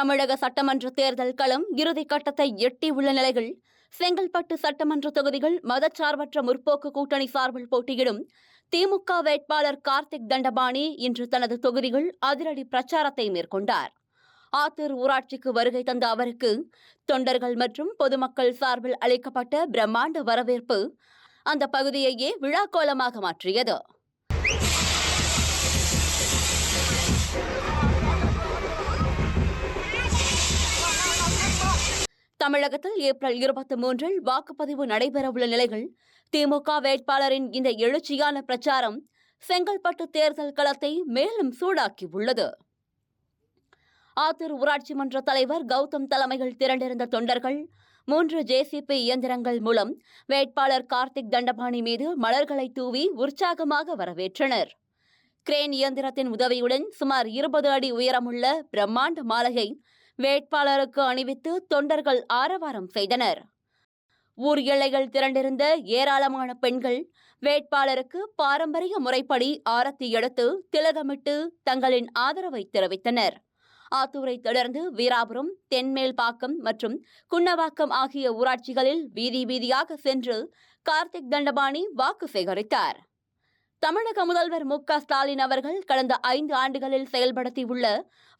தமிழக சட்டமன்ற தேர்தல் களம் இறுதி கட்டத்தை எட்டியுள்ள நிலையில் செங்கல்பட்டு சட்டமன்ற தொகுதிகள் மதச்சார்பற்ற முற்போக்கு கூட்டணி சார்பில் போட்டியிடும் திமுக வேட்பாளர் கார்த்திக் தண்டபாணி இன்று தனது தொகுதியில் அதிரடி பிரச்சாரத்தை மேற்கொண்டார். ஆத்தூர் ஊராட்சிக்கு வருகை தந்த அவருக்கு தொண்டர்கள் மற்றும் பொதுமக்கள் சார்பில் அளிக்கப்பட்ட பிரம்மாண்ட வரவேற்பு அந்த பகுதியையே விழாக்கோலமாக மாற்றியது. தமிழகத்தில் ஏப்ரல் 23 வாக்குப்பதிவு நடைபெறவுள்ள நிலையில் திமுக வேட்பாளரின் இந்த எழுச்சியான பிரச்சாரம் செங்கல்பட்டு தேர்தல் களத்தை மேலும் சூடாக்கியுள்ளது. ஆத்தூர் ஊராட்சி மன்ற தலைவர் கௌதம் தலைமையில் திரண்டிருந்த தொண்டர்கள் 3 JCB இயந்திரங்கள் மூலம் வேட்பாளர் கார்த்திக் தண்டபாணி மீது மலர்களை தூவி உற்சாகமாக வரவேற்றனர். கிரேன் இயந்திரத்தின் உதவியுடன் சுமார் 20 அடி உயரமுள்ள பிரம்மாண்ட மாலையை வேட்பாளருக்கு அணிவித்து தொண்டர்கள் ஆரவாரம் செய்தனர். ஊர் எல்லைகள் திரண்டிருந்த ஏராளமான பெண்கள் வேட்பாளருக்கு பாரம்பரிய முறைப்படி ஆரத்தி எடுத்து திலகமிட்டு தங்களின் ஆதரவை தெரிவித்தனர். ஆத்தூரை தொடர்ந்து வீராபுரம், தென்மேல்பாக்கம் மற்றும் குன்னவாக்கம் ஆகிய ஊராட்சிகளில் வீதி வீதியாக சென்று கார்த்திக் தண்டபாணி வாக்கு சேகரித்தார். தமிழக முதல்வர் மு.க.ஸ்டாலின் அவர்கள் கடந்த 5 ஆண்டுகளில் செயல்படுத்தியுள்ள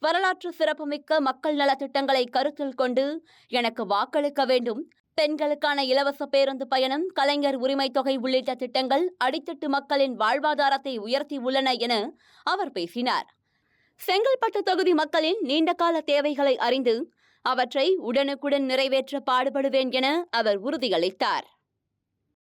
வரலாற்று சிறப்புமிக்க மக்கள் நலத்திட்டங்களை கருத்தில் கொண்டு எனக்கு வாக்களிக்க வேண்டும், பெண்களுக்கான இலவச பேருந்து பயணம், கலைஞர் உரிமை தொகை உள்ளிட்ட திட்டங்கள் அடித்தட்டு மக்களின் வாழ்வாதாரத்தை உயர்த்தியுள்ளன என அவர் பேசினார். செங்கல்பட்டு தொகுதி மக்களின் நீண்டகால தேவைகளை அறிந்து அவற்றை உடனுக்குடன் நிறைவேற்ற பாடுபடுவேன் என அவர் உறுதியளித்தார்.